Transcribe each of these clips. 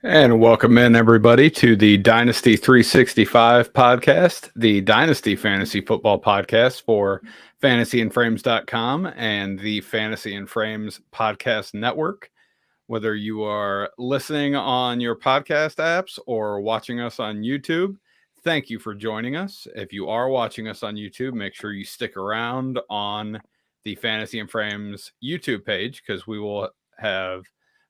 And welcome in, everybody, to the Dynasty 365 podcast, the Dynasty Fantasy Football podcast for fantasyandframes.com and the Fantasy and Frames Podcast Network. Whether you are listening on your podcast apps or watching us on YouTube, thank you for joining us. If you are watching us on YouTube, make sure you stick around on the Fantasy and Frames YouTube page because we will have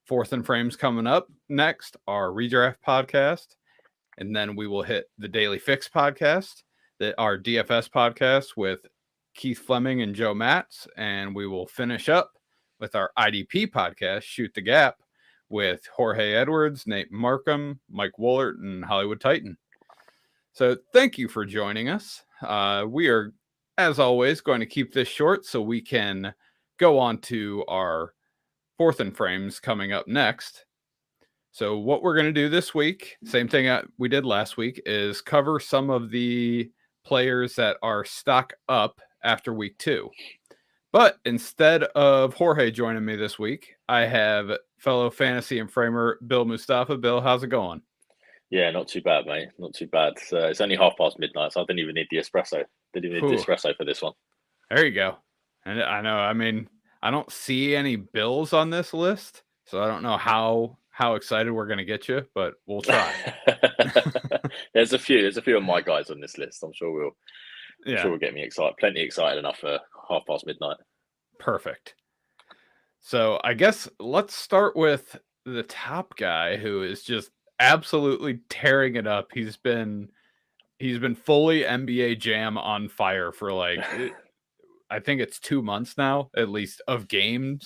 Fourth and Frames coming up next, our redraft podcast, and then we will hit the Daily Fix podcast, our DFS podcast with Keith Fleming and Joe Matz, and we will finish up with our IDP podcast, Shoot the Gap, with Jorge Edwards, Nate Markham, Mike Woolert, and Hollywood Titan. So thank you for joining us. We are, as always, going to keep this short so we can go on to our Fourth and Frames coming up next. So what we're going to do this week, same thing we did last week, is cover some of the players that are stock up after week 2. But instead of Jorge joining me this week, I have fellow fantasy and framer Bill Mustafa. Bill, how's it going? Yeah, not too bad, mate. Not too bad. It's only midnight, so I didn't even need the espresso. Didn't even need the espresso for this one. There you go. And I know, I don't see any Bills on this list, so I don't know how excited we're going to get you, but we'll try. There's a few of my guys on this list. I'm sure will get me excited. Plenty excited enough for midnight. Perfect. So I guess let's start with the top guy who is just absolutely tearing it up. He's been fully NBA Jam on fire for I think it's 2 months now, at least, of game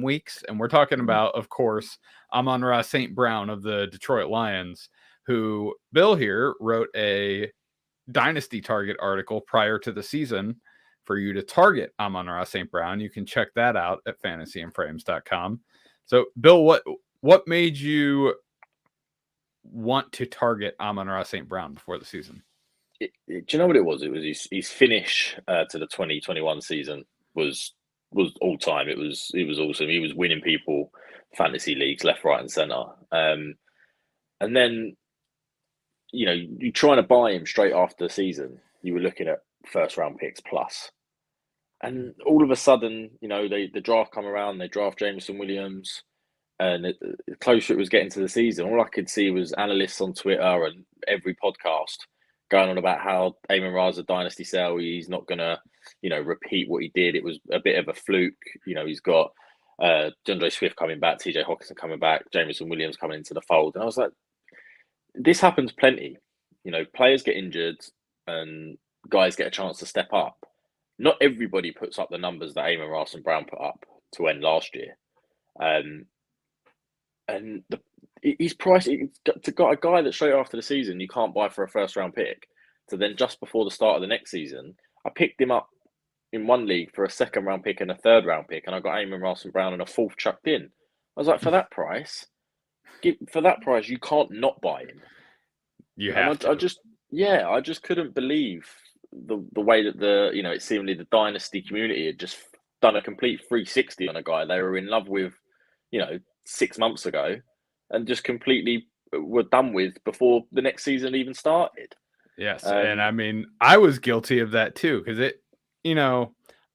weeks. And we're talking about, of course, Amon-Ra St. Brown of the Detroit Lions, who Bill here wrote a Dynasty Target article prior to the season for you to target Amon-Ra St. Brown. You can check that out at fantasyandframes.com. So, Bill, what made you want to target Amon-Ra St. Brown before the season? Do you know what it was? It was his finish to the 2021 season was all time. It was awesome. He was winning people fantasy leagues left, right, and center. And then, you're trying to buy him straight after the season. You were looking at first round picks plus, and all of a sudden, the draft come around. They draft Jameson Williams, and the closer it was getting to the season, all I could see was analysts on Twitter and every podcast going on about how Amon-Ra's a dynasty sell. He's not going to, repeat what he did. It was a bit of a fluke. He's got DeAndre Swift coming back, TJ Hockenson coming back, Jameson Williams coming into the fold. And I was like, this happens plenty. Players get injured and guys get a chance to step up. Not everybody puts up the numbers that Amon-Ra St. Brown put up to end last year. And his price, to got a guy that straight after the season you can't buy for a first round pick, to then just before the start of the next season, I picked him up in one league for a second round pick and a third round pick, and I got Amon-Ra St. Brown and a fourth chucked in. I was like, for that price, you can't not buy him. You have to. I just couldn't believe the way that it seemingly the dynasty community had just done a complete 360 on a guy they were in love with, 6 months ago, and just completely were done with before the next season even started. Yes. And I was guilty of that too, because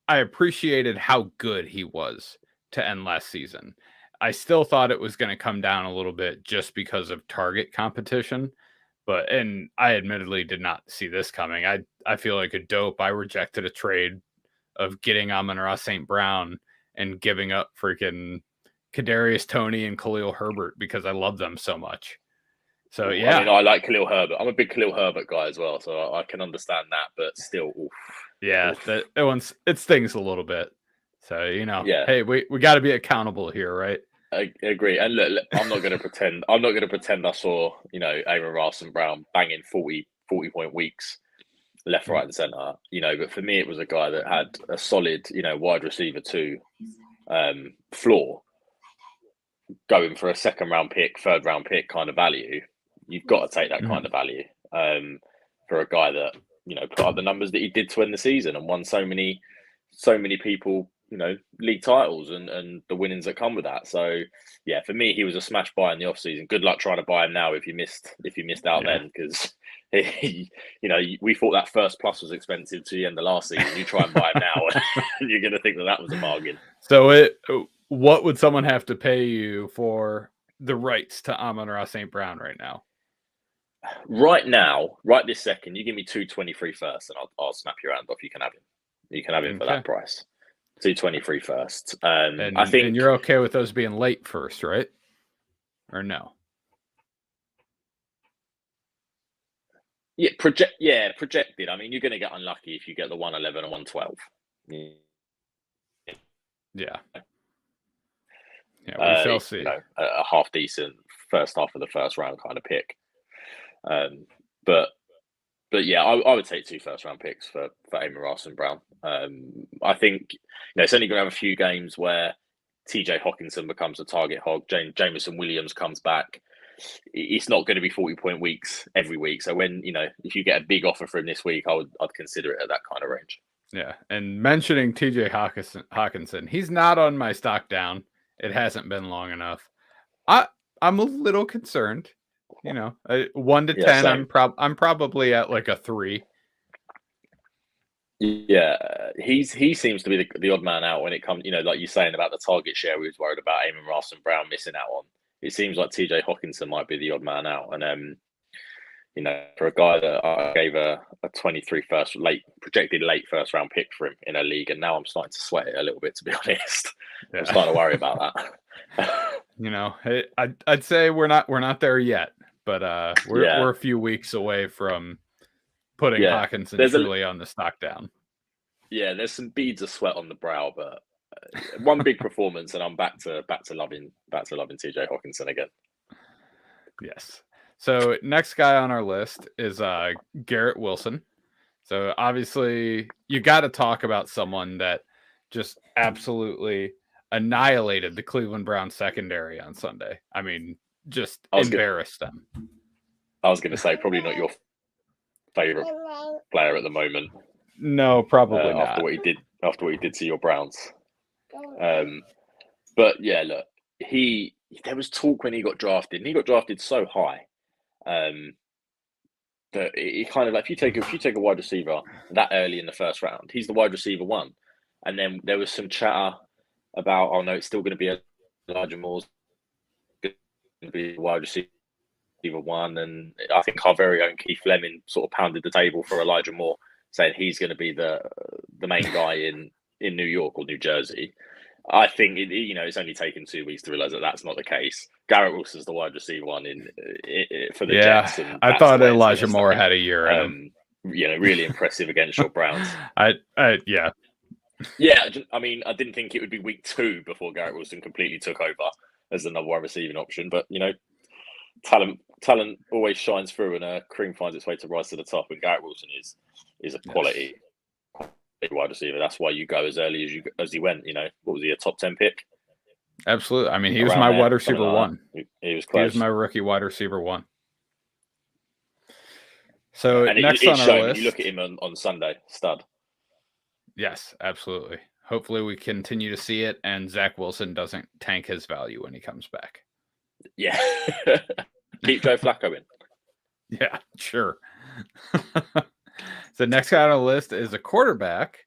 I appreciated how good he was to end last season. I still thought it was going to come down a little bit just because of target competition. And I admittedly did not see this coming. I feel like a dope. I rejected a trade of getting Amon-Ra St. Brown and giving up freaking Kadarius Toney and Khalil Herbert because I love them so much. So, yeah. I like Khalil Herbert. I'm a big Khalil Herbert guy as well, so I can understand that, but still, oof. Yeah, it stings a little bit. So, hey, we got to be accountable here, right? I agree. And look, I'm not going to pretend I saw, Amon-Ra St. Brown banging 40-point weeks left, right, and center, but for me, it was a guy that had a solid, wide receiver 2 floor, going for a second round pick, third round pick kind of value. You've got to take that kind of value for a guy that, put up the numbers that he did to end the season and won so many people league titles and the winnings that come with that. So yeah, for me, he was a smash buy in the off season. Good luck trying to buy him now if you missed out then, because we thought that first plus was expensive to the end of last season. You try and buy him now, and you're going to think that was a bargain. So what would someone have to pay you for the rights to Amon-Ra St. Brown right now? Right now, right this second, you give me 223 first, and I'll snap your hand off. You can have him. You can have him for that price. 223 first. And I think, and you're okay with those being late first, right? Or no? Yeah, projected. I mean, you're going to get unlucky if you get the 111 and 112. Yeah, we shall see. A half decent first half of the first round kind of pick. But yeah, I would take 2 first round picks for Amon-Ra St. Brown. I think it's only going to have a few games where TJ Hockenson becomes a target hog. Jameson Williams comes back. It's not going to be 40-point weeks every week. So when if you get a big offer for him this week, I'd consider it at that kind of range. Yeah, and mentioning TJ Hockenson, he's not on my stock down. It hasn't been long enough. I'm a little concerned. 1 to 10, same. I'm probably at like a 3. Yeah, he seems to be the odd man out when it comes. Like you're saying about the target share, we was worried about Amon-Ra St. Brown missing out on. It seems like TJ Hockenson might be the odd man out, and for a guy that I gave a 23 projected late first round pick for him in a league, and now I'm starting to sweat it a little bit, to be honest. Yeah. I'm starting to worry about that. I'd say we're not there yet, but we're a few weeks away from putting Hockenson truly on the stock down. Yeah, there's some beads of sweat on the brow, but one big performance, and I'm back to loving TJ Hockenson again. Yes. So next guy on our list is Garrett Wilson. So obviously you got to talk about someone that just absolutely annihilated the Cleveland Browns secondary on Sunday. I mean, just embarrassed them. I was going to say probably not your favorite player at the moment. No, probably not. After what he did to your Browns. But yeah, look, there was talk when he got drafted, and he got drafted so high. That it kind of like if you take a wide receiver that early in the first round, he's the wide receiver 1, and then there was some chatter about it's still going to be Elijah Moore's going to be wide receiver 1, and I think our very own Keith Fleming sort of pounded the table for Elijah Moore, saying he's going to be the main guy in New York or New Jersey. I think it's only taken 2 weeks to realize that that's not the case. Garrett Wilson's the wide receiver 1 for the Jets. And I thought Elijah Moore had a year in him. Really impressive against your Browns. Yeah. Yeah, I mean, I didn't think it would be week 2 before Garrett Wilson completely took over as another wide receiving option. But talent always shines through, and cream finds its way to rise to the top. And Garrett Wilson is a quality. Yes. Wide receiver. That's why you go as early as he went. What was he, a top 10 pick? Absolutely. I mean, he was my wide receiver 1. He was close. He was my rookie wide receiver 1. So and next it's on shown, our list, you look at him on Sunday, stud. Yes, absolutely. Hopefully, we continue to see it, and Zach Wilson doesn't tank his value when he comes back. Yeah, keep Joe Flacco in. Yeah, sure. The next guy on the list is a quarterback.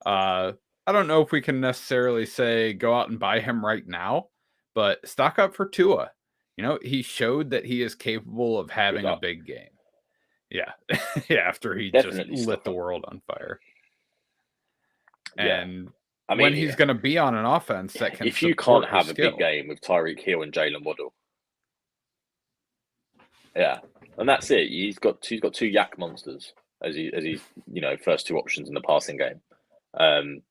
I don't know if we can necessarily say go out and buy him right now, but stock up for Tua. He showed that he is capable of having a big game. Yeah. Yeah, after he definitely just lit the world on fire. And when he's going to be on an offense that can if you can't have a big game with Tyreek Hill and Jalen Waddle. Yeah. And that's it. He's got 2 yak monsters as he's first 2 options in the passing game.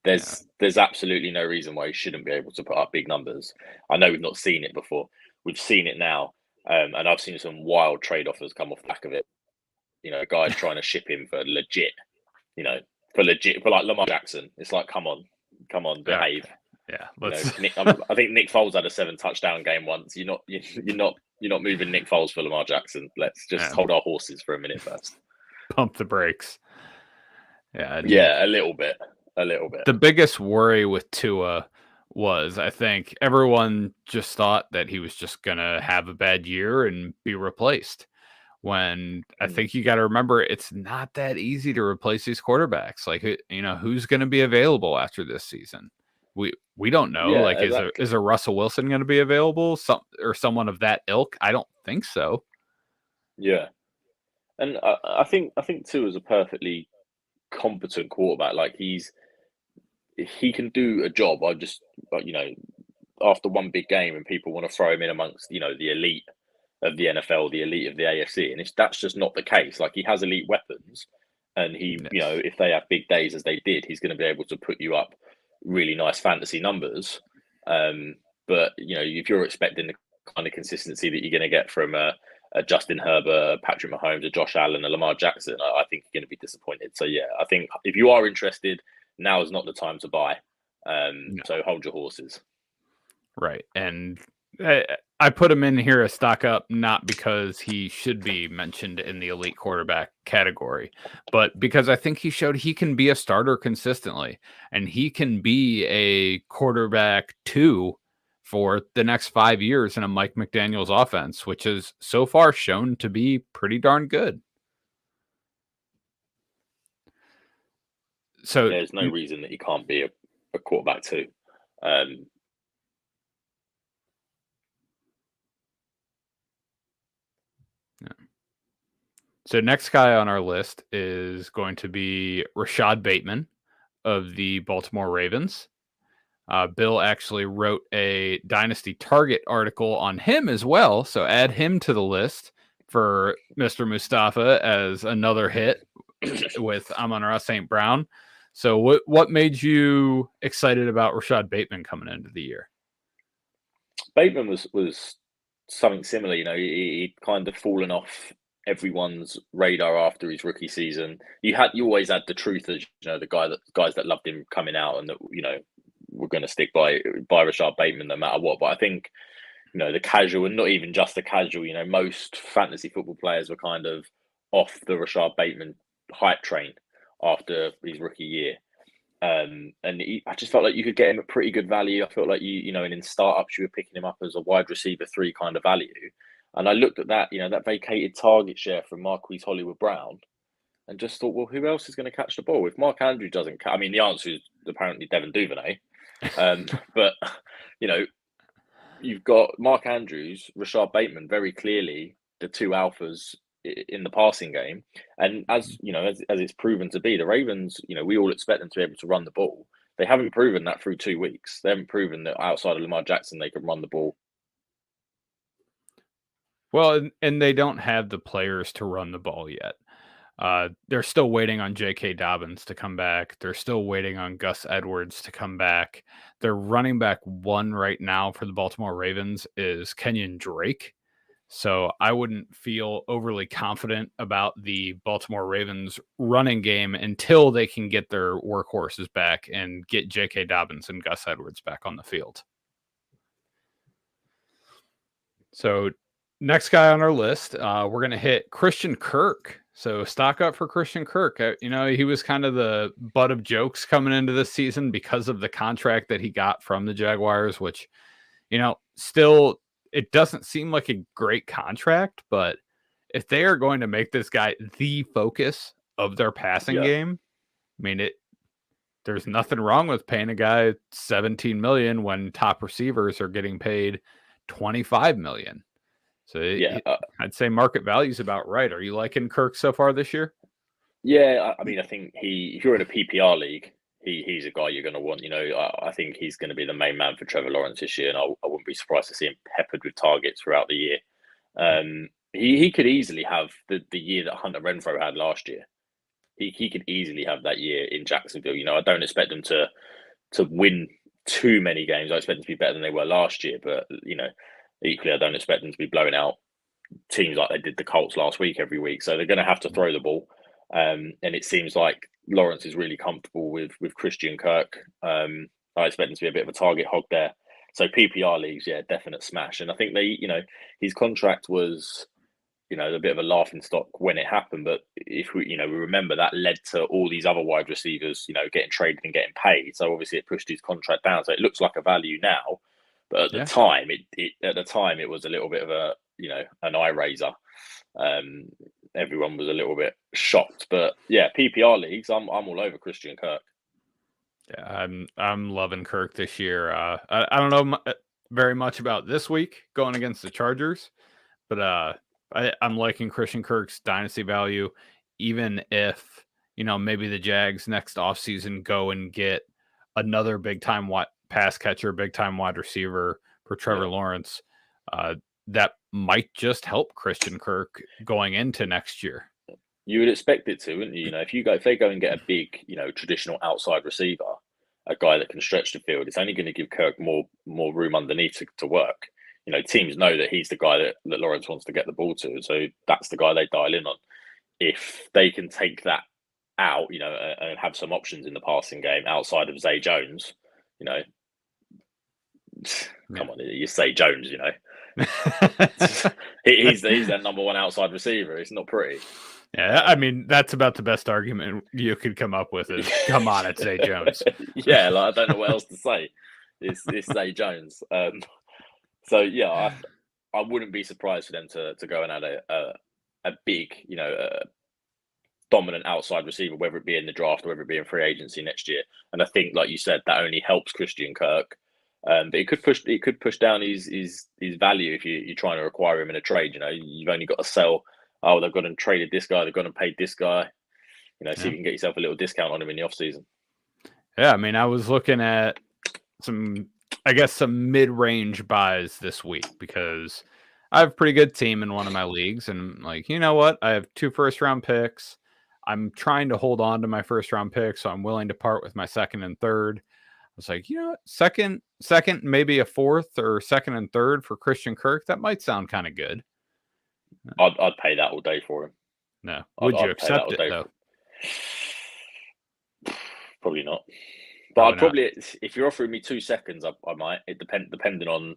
There's absolutely no reason why he shouldn't be able to put up big numbers. I know we've not seen it before. We've seen it now, and I've seen some wild trade offers come off the back of it. Guys trying to ship him for legit. For like Lamar Jackson. It's like, come on, behave. Yeah, I think Nick Foles had a 7 touchdown game once. You're not moving Nick Foles for Lamar Jackson. Let's just hold our horses for a minute first. Pump the brakes. Yeah, a little bit. a little bit. The biggest worry with Tua was, I think everyone just thought that he was just gonna have a bad year and be replaced. When I think you got to remember, it's not that easy to replace these quarterbacks. Like, who's going to be available after this season? We don't know. Yeah, Like, exactly. is a Russell Wilson going to be available? Or someone of that ilk? I don't think so. Yeah, and I think Tua is a perfectly competent quarterback. Like he can do a job. I just, after one big game and people want to throw him in amongst the elite of the NFL, the elite of the AFC, and that's just not the case. Like he has elite weapons, and Yes. if they have big days as they did, he's going to be able to put you up really nice fantasy numbers. But if you're expecting the kind of consistency that you're going to get from a Justin Herbert, a Patrick Mahomes, a Josh Allen, a Lamar Jackson, I think you're going to be disappointed. So yeah, I think if you are interested, now is not the time to buy. No. So hold your horses. Right. And I put him in here as stock up, not because he should be mentioned in the elite quarterback category, but because I think he showed he can be a starter consistently, and he can be a quarterback 2 for the next 5 years in a Mike McDaniel's offense, which is so far shown to be pretty darn good. So There's no reason that he can't be a quarterback too. So next guy on our list is going to be Rashad Bateman of the Baltimore Ravens. Bill actually wrote a Dynasty Target article on him as well, so add him to the list for Mr. Mustafa as another hit with Amon-Ra St. Brown. So what made you excited about Rashad Bateman coming into the year? Bateman was something similar. He'd kind of fallen off everyone's radar after his rookie season. You always had the truth as the guys that loved him coming out and that were going to stick by Rashad Bateman no matter what. But I think the casual, and not even just the casual, most fantasy football players were kind of off the Rashad Bateman hype train after his rookie year. I just felt like you could get him at pretty good value. I felt like and in startups you were picking him up as a wide receiver 3 kind of value. And I looked at that, that vacated target share from Marquise Hollywood Brown, and just thought, well, who else is going to catch the ball if Mark Andrews doesn't? I mean, the answer is apparently Devin Duvernay, but you've got Mark Andrews, Rashad Bateman, very clearly the 2 alphas in the passing game. And as it's proven to be, the Ravens, we all expect them to be able to run the ball. They haven't proven that through 2 weeks. They haven't proven that outside of Lamar Jackson, they can run the ball. Well, and they don't have the players to run the ball yet. They're still waiting on J.K. Dobbins to come back. They're still waiting on Gus Edwards to come back. Their running back 1 right now for the Baltimore Ravens is Kenyon Drake. So I wouldn't feel overly confident about the Baltimore Ravens running game until they can get their workhorses back and get J.K. Dobbins and Gus Edwards back on the field. So next guy on our list, we're going to hit Christian Kirk. So stock up for Christian Kirk. He was kind of the butt of jokes coming into this season because of the contract that he got from the Jaguars, which, still, it doesn't seem like a great contract, but if they are going to make this guy the focus of their passing game, I mean, there's nothing wrong with paying a guy $17 million when top receivers are getting paid $25 million. So I'd say market value is about right. Are you liking Kirk so far this year? Yeah, I mean, I think if you're in a PPR league, he's a guy you're going to want. I think he's going to be the main man for Trevor Lawrence this year, and I wouldn't be surprised to see him peppered with targets throughout the year. He could easily have the year that Hunter Renfrow had last year. He could easily have that year in Jacksonville. I don't expect them to win too many games. I expect them to be better than they were last year, but equally, I don't expect them to be blowing out teams like they did the Colts last week every week. So they're going to have to throw the ball. And it seems like Lawrence is really comfortable with Christian Kirk. I expect him to be a bit of a target hog there. So PPR leagues, yeah, definite smash. And I think his contract was a bit of a laughing stock when it happened. But if we remember, that led to all these other wide receivers, getting traded and getting paid. So obviously it pushed his contract down. So it looks like a value now, but at the time, it was a little bit of a an eye raiser. Everyone was a little bit shocked, but yeah, PPR leagues, I'm all over Christian Kirk. Yeah, I'm loving Kirk this year. I don't know very much about this week going against the Chargers, but I'm liking Christian Kirk's dynasty value, even if maybe the Jags next offseason go and get another big time pass catcher, big time wide receiver for Trevor Lawrence. That might just help Christian Kirk going into next year. You would expect it to, wouldn't you? If they go and get a big, traditional outside receiver, a guy that can stretch the field, it's only going to give Kirk more room underneath to work. Teams know that he's the guy that Lawrence wants to get the ball to, so that's the guy they dial in on. If they can take that out, and have some options in the passing game outside of Zay Jones, come on, you say Jones, he's their number one outside receiver. It's not pretty. Yeah, I mean, that's about the best argument you could come up with is, come on, it's Zay Jones. Yeah, I don't know what else to say. It's Zay Jones. So, yeah, I wouldn't be surprised for them to go and add a big, dominant outside receiver, whether it be in the draft or whether it be in free agency next year. And I think, like you said, that only helps Christian Kirk. But it could push down his value if you're trying to acquire him in a trade. You've only got to sell. Oh, they've gone and traded this guy. They've gone and paid this guy. So you can get yourself a little discount on him in the offseason. Yeah, I mean, I was looking at some mid-range buys this week because I have a pretty good team in one of my leagues. And I'm like, you know what? I have 2 first-round picks. I'm trying to hold on to my first-round picks, so I'm willing to part with my second and third. I was like, second, maybe a fourth or second and third for Christian Kirk. That might sound kind of good. I'd pay that all day for him. No, would you accept it though? Probably not. But I'd probably, if you're offering me 2 seconds, I might. It depending on,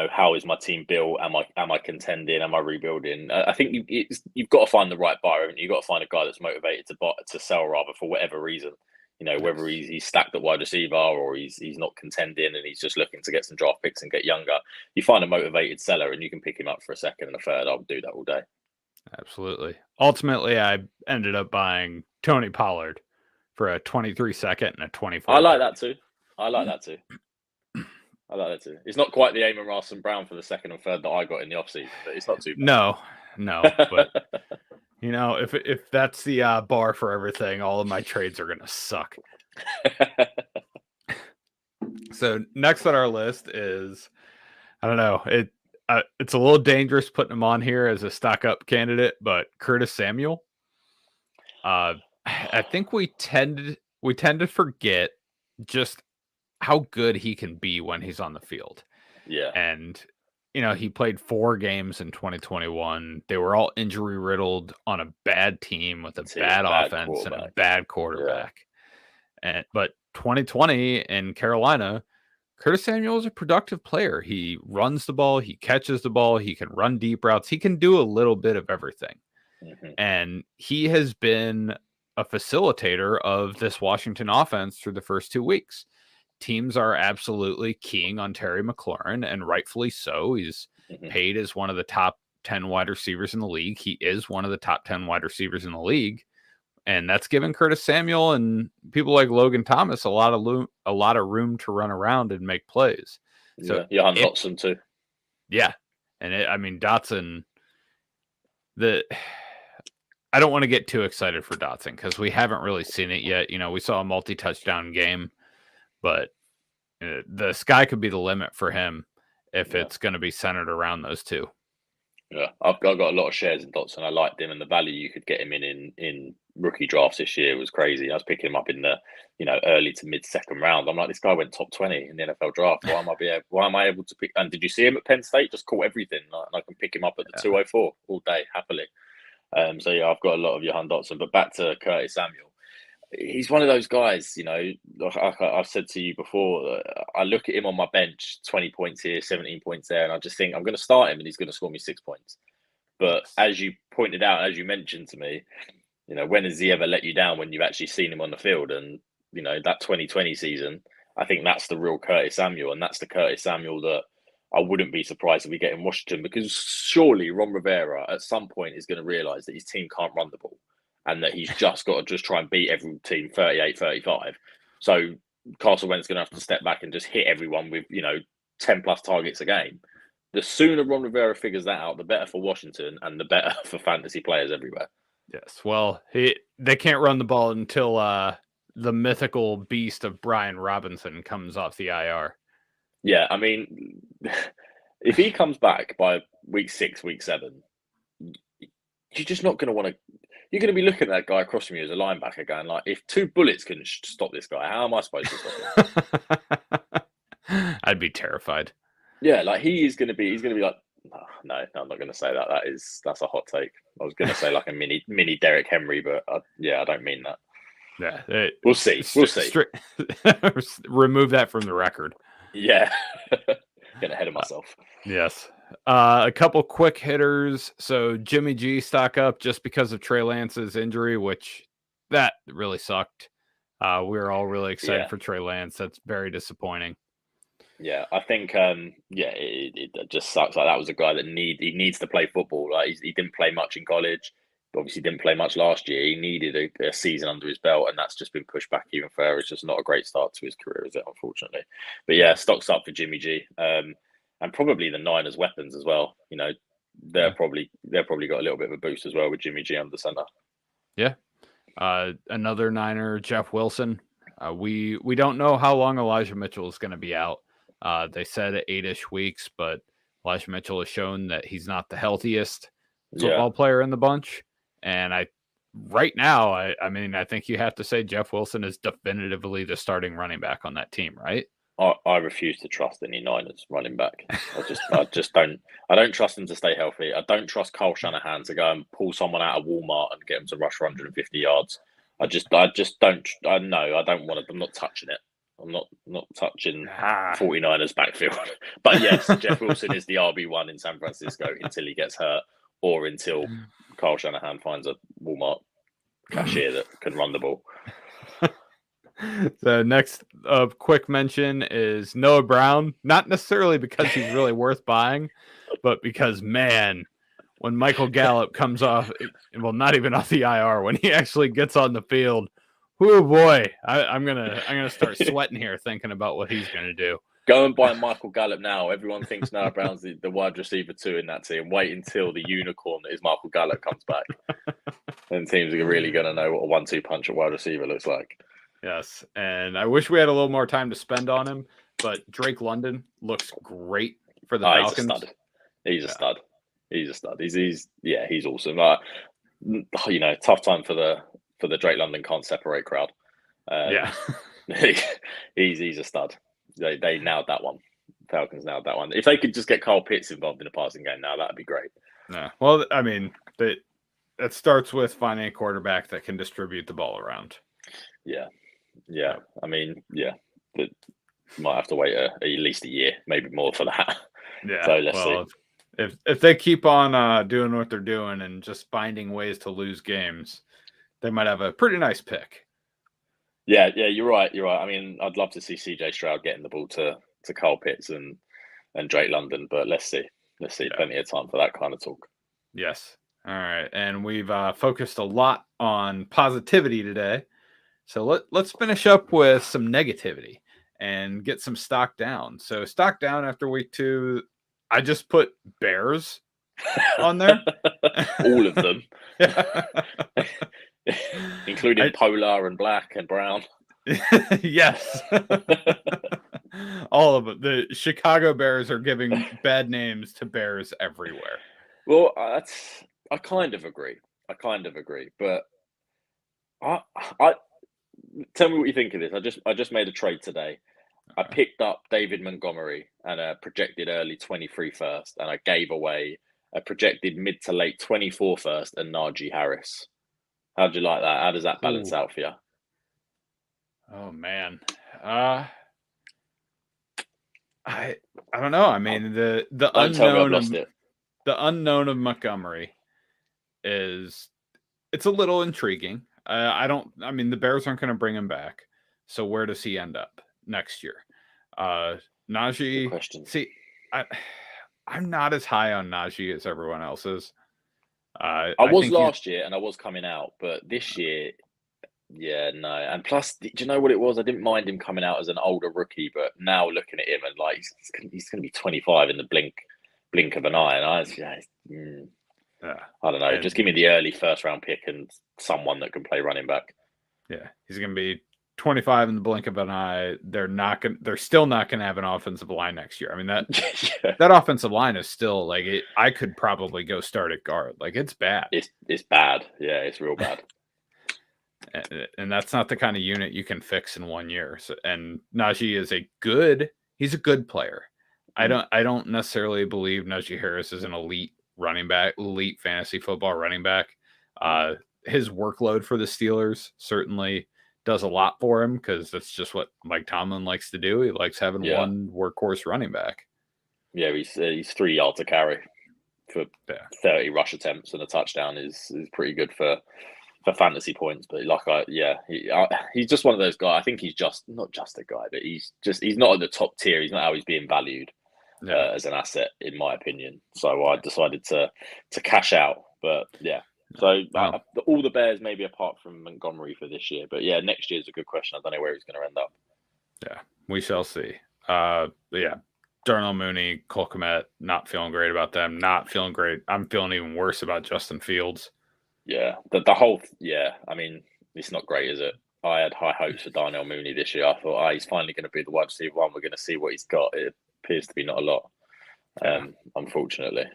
how is my team built? Am I contending? Am I rebuilding? I think you've got to find the right buyer, haven't you? You've got to find a guy that's motivated to sell rather for whatever reason. Whether he's stacked at wide receiver or he's not contending and he's just looking to get some draft picks and get younger. You find a motivated seller and you can pick him up for a second and a third. I'll do that all day. Absolutely. Ultimately, I ended up buying Tony Pollard for a 23 second and a 24. I like that too. It's not quite the Amon Ross and Brown for the second and third that I got in the offseason, but it's not too bad. No, but if that's the bar for everything, all of my trades are gonna suck. So next on our list is, I don't know, it's a little dangerous putting him on here as a stock up candidate, but Curtis Samuel. I think we tend to forget just how good he can be when he's on the field. Yeah. And he played 4 games in 2021. They were all injury riddled on a bad team with a bad offense and a bad quarterback. Yeah. But 2020 in Carolina, Curtis Samuel is a productive player. He runs the ball, he catches the ball, he can run deep routes, he can do a little bit of everything. Mm-hmm. And he has been a facilitator of this Washington offense through the first 2 weeks. Teams are absolutely keying on Terry McLaurin, and rightfully so. He's paid as one of the top 10 wide receivers in the league. He is one of the top 10 wide receivers in the league. And that's given Curtis Samuel and people like Logan Thomas a lot of room to run around and make plays. So Johan Dotson too. Yeah. And Dotson, I don't want to get too excited for Dotson because we haven't really seen it yet. We saw a multi-touchdown game, but the sky could be the limit for him if it's going to be centered around those two. Yeah, I've got a lot of shares in Dotson. I liked him, and the value you could get him in rookie drafts this year was crazy. I was picking him up in the early to mid second round. I'm like, this guy went top 20 in the NFL draft. Why am I able to pick? And did you see him at Penn State? Just caught everything. I can pick him up at the 204 all day happily. So yeah, I've got a lot of Johan Dotson. But back to Curtis Samuel. He's one of those guys, like I've said to you before, I look at him on my bench, 20 points here, 17 points there, and I just think I'm going to start him and he's going to score me 6 points. But as you pointed out, as you mentioned to me, when has he ever let you down when you've actually seen him on the field? And, that 2020 season, I think that's the real Curtis Samuel. And that's the Curtis Samuel that I wouldn't be surprised if we get in Washington, because surely Ron Rivera at some point is going to realise that his team can't run the ball and that he's just got to just try and beat every team 38-35. So Carson Wentz is going to have to step back and just hit everyone with, 10 plus targets a game. The sooner Ron Rivera figures that out, the better for Washington and the better for fantasy players everywhere. Yes. Well, they can't run the ball until the mythical beast of Brian Robinson comes off the IR. Yeah, I mean, if he comes back by week 6, week 7, you're just not going to want to. You're going to be looking at that guy across from you as a linebacker, going like, "If 2 bullets can stop this guy, how am I supposed to stop him?" I'd be terrified. Yeah, like he's going to be like, no, I'm not going to say that. That's a hot take. I was going to say like a mini Derrick Henry, but I don't mean that. Yeah, we'll see. We'll see. Remove that from the record. Yeah, getting ahead of myself. Yes. A couple quick hitters. So Jimmy G stock up just because of Trey Lance's injury, which that really sucked. We were all really excited for Trey Lance. That's very disappointing. Yeah, I think it just sucks. Like that was a guy that needs to play football. Like he didn't play much in college. Obviously didn't play much last year. He needed a season under his belt, and that's just been pushed back even further. It's just not a great start to his career, is it? Unfortunately, but yeah, stocks up for Jimmy G, and probably the Niners' weapons as well. They're probably got a little bit of a boost as well with Jimmy G under center. Yeah, another Niner, Jeff Wilson. We don't know how long Elijah Mitchell is going to be out. They said 8-ish weeks, but Elijah Mitchell has shown that he's not the healthiest football player in the bunch. And right now, I think you have to say Jeff Wilson is definitively the starting running back on that team, right? I refuse to trust any Niners running back. I just don't. I don't trust them to stay healthy. I don't trust Kyle Shanahan to go and pull someone out of Walmart and get them to rush for 150 yards. I just don't. I know. I don't want to. I'm not touching it. I'm not touching 49ers backfield. But yes, Jeff Wilson is the RB1 in San Francisco until he gets hurt or until Kyle Shanahan finds a Walmart cashier that can run the ball. The next quick mention is Noah Brown. Not necessarily because he's really worth buying, but because, man, when Michael Gallup comes off, well, not even off the IR, when he actually gets on the field, oh boy, I'm gonna start sweating here thinking about what he's gonna do. Go and buy Michael Gallup now. Everyone thinks Noah Brown's the wide receiver 2 in that team. Wait until the unicorn that is Michael Gallup comes back. And teams are really going to know what a 1-2 punch at wide receiver looks like. Yes, and I wish we had a little more time to spend on him, but Drake London looks great for the Falcons. He's a stud. He's a stud. He's awesome. Tough time for the Drake London can't separate crowd. He's a stud. They nailed that one. Falcons nailed that one. If they could just get Kyle Pitts involved in a passing game now, that'd be great. Yeah. Well, I mean, that starts with finding a quarterback that can distribute the ball around. Yeah. I mean, but might have to wait at least a year, maybe more for that. Yeah. So let's see. If they keep on doing what they're doing and just finding ways to lose games, they might have a pretty nice pick. Yeah, you're right. I mean, I'd love to see CJ Stroud getting the ball to Kyle Pitts and Drake London, but let's see. Plenty of time for that kind of talk. Yes. All right. And we've focused a lot on positivity today. So let's finish up with some negativity and get some stock down. So stock down after week 2, I just put Bears on there. All of them. Including polar and black and brown. Yes. All of them. The Chicago Bears are giving bad names to bears everywhere. Well, I kind of agree. But I tell me what you think of this. I just made a trade today. I picked up David Montgomery and a projected early 23 first, and I gave away a projected mid to late 24 first and Najee Harris. How do you like that? How does that balance out for you? Oh man, I don't know. I mean, the unknown. Tell me I've lost it. the unknown of Montgomery it's a little intriguing. I mean, the Bears aren't going to bring him back. So where does he end up next year? Najee, Good question. see, I'm not as high on Najee as everyone else is. I was last year and I was coming out, but this year, yeah, no. And plus, do you know what it was? I didn't mind him coming out as an older rookie, but now looking at him and like he's going to be 25 in the blink of an eye, and I don't know. Just give me the early first round pick and someone that can play running back. Yeah, he's going to be 25 in the blink of an eye. They're still not going to have an offensive line next year. I mean that that offensive line is still like I could probably go start at guard. Like it's bad. It's bad. Yeah, it's real bad. And that's not the kind of unit you can fix in 1 year. So, and Najee is he's a good player. I don't necessarily believe Najee Harris is an elite running back, elite fantasy football running back. His workload for the Steelers certainly does a lot for him because that's just what Mike Tomlin likes to do. He likes having one workhorse running back. Yeah, he's 3 yards to carry for 30 rush attempts, and a touchdown is pretty good for fantasy points. But he's just one of those guys. I think he's not just a guy, but he's not at the top tier. He's not how he's being valued as an asset, in my opinion. So I decided to cash out. But yeah. So all the Bears, maybe apart from Montgomery for this year. But yeah, next year's a good question. I don't know where he's going to end up. Yeah, we shall see. Darnell Mooney, Cole Kmet, not feeling great about them. Not feeling great. I'm feeling even worse about Justin Fields. Yeah, the whole. Yeah, I mean, it's not great, is it? I had high hopes for Darnell Mooney this year. I thought, he's finally going to be the wide receiver one. We're going to see what he's got. It appears to be not a lot, unfortunately.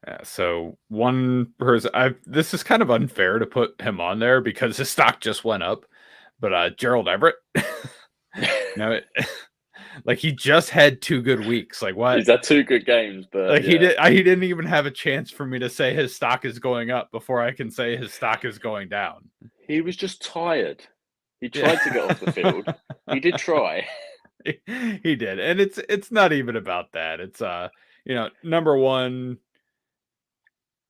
Yeah, so one person, this is kind of unfair to put him on there because his stock just went up, but Gerald Everett, like he just had 2 good weeks. Like what? He's had 2 good games, but like he didn't even have a chance for me to say his stock is going up before I can say his stock is going down. He was just tired. He tried to get off the field. He did try. He did, and it's not even about that. It's number one.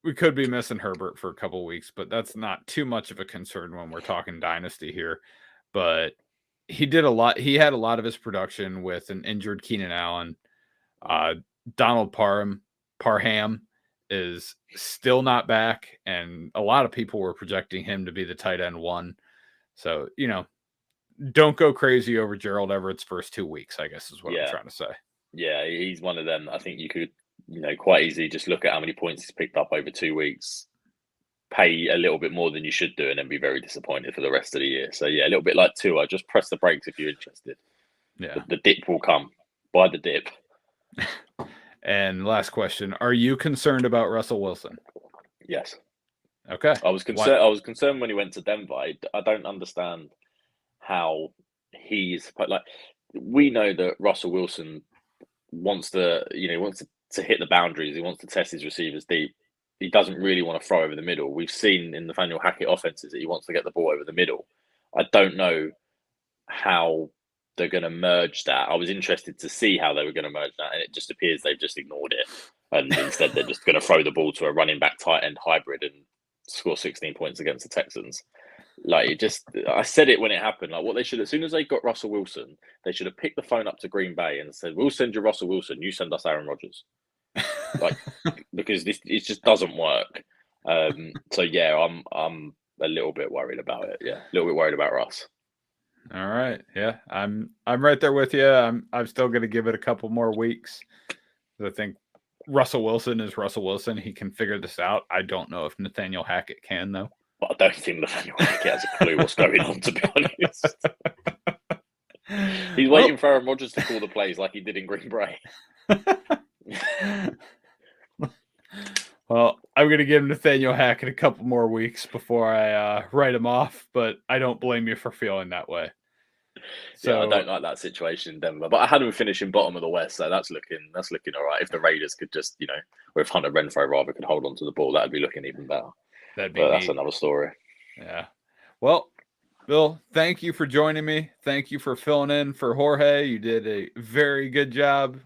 We could be missing Herbert for a couple of weeks, but that's not too much of a concern when we're talking dynasty here. But he did a lot. He had a lot of his production with an injured Keenan Allen. Donald Parham is still not back, and a lot of people were projecting him to be the tight end 1. So, don't go crazy over Gerald Everett's first 2 weeks, I guess is what I'm trying to say. Yeah, he's one of them. I think you could quite easily just look at how many points he's picked up over 2 weeks, pay a little bit more than you should do, and then be very disappointed for the rest of the year. So yeah, a little bit like Tua, just press the brakes if you're interested. Yeah, the dip will come. Buy the dip. And last question: are you concerned about Russell Wilson? Yes. Okay. I was concerned. I was concerned when he went to Denver. I don't understand how he's like. We know that Russell Wilson wants to hit the boundaries. He wants to test his receivers deep. He doesn't really want to throw over the middle. We've seen in the Nathaniel Hackett offenses that he wants to get the ball over the middle. I don't know how they're going to merge that. I was interested to see how they were going to merge that, and it just appears they've just ignored it. And instead, they're just going to throw the ball to a running back tight end hybrid and score 16 points against the Texans. I said it when it happened. Like what they should, as soon as they got Russell Wilson, they should have picked the phone up to Green Bay and said, "We'll send you Russell Wilson. You send us Aaron Rodgers." Because it just doesn't work. So yeah, I'm a little bit worried about it. Yeah, a little bit worried about Russ. All right. Yeah, I'm right there with you. I'm still going to give it a couple more weeks. I think Russell Wilson is Russell Wilson. He can figure this out. I don't know if Nathaniel Hackett can though. But I don't think Nathaniel Hackett has a clue what's going on, to be honest. He's waiting for Aaron Rodgers to call the plays like he did in Green Bay. Well, I'm going to give Nathaniel Hackett a couple more weeks before I write him off, but I don't blame you for feeling that way. So I don't like that situation in Denver, but I had him finishing bottom of the West, so that's looking all right. If the Raiders could just, or if Hunter Renfrow rather could hold on to the ball, that'd be looking even better. That's another story. Yeah. Well, Bill, thank you for joining me. Thank you for filling in for Jorge. You did a very good job.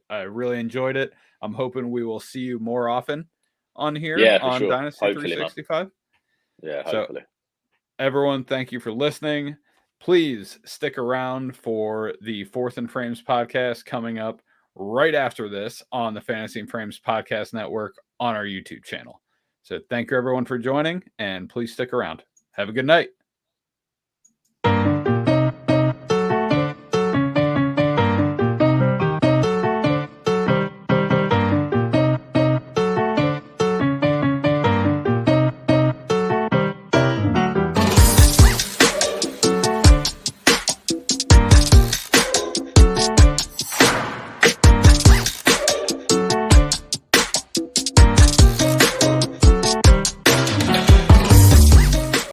I really enjoyed it. I'm hoping we will see you more often on here Yeah, for on sure. Dynasty Hopefully, man. 365. Yeah, So, hopefully. everyone, thank you for listening. Please stick around for the Fourth and Frames podcast coming up right after this on the Fantasy and Frames Podcast Network on our YouTube channel. So, thank you, everyone, for joining, and please stick around. Have a good night.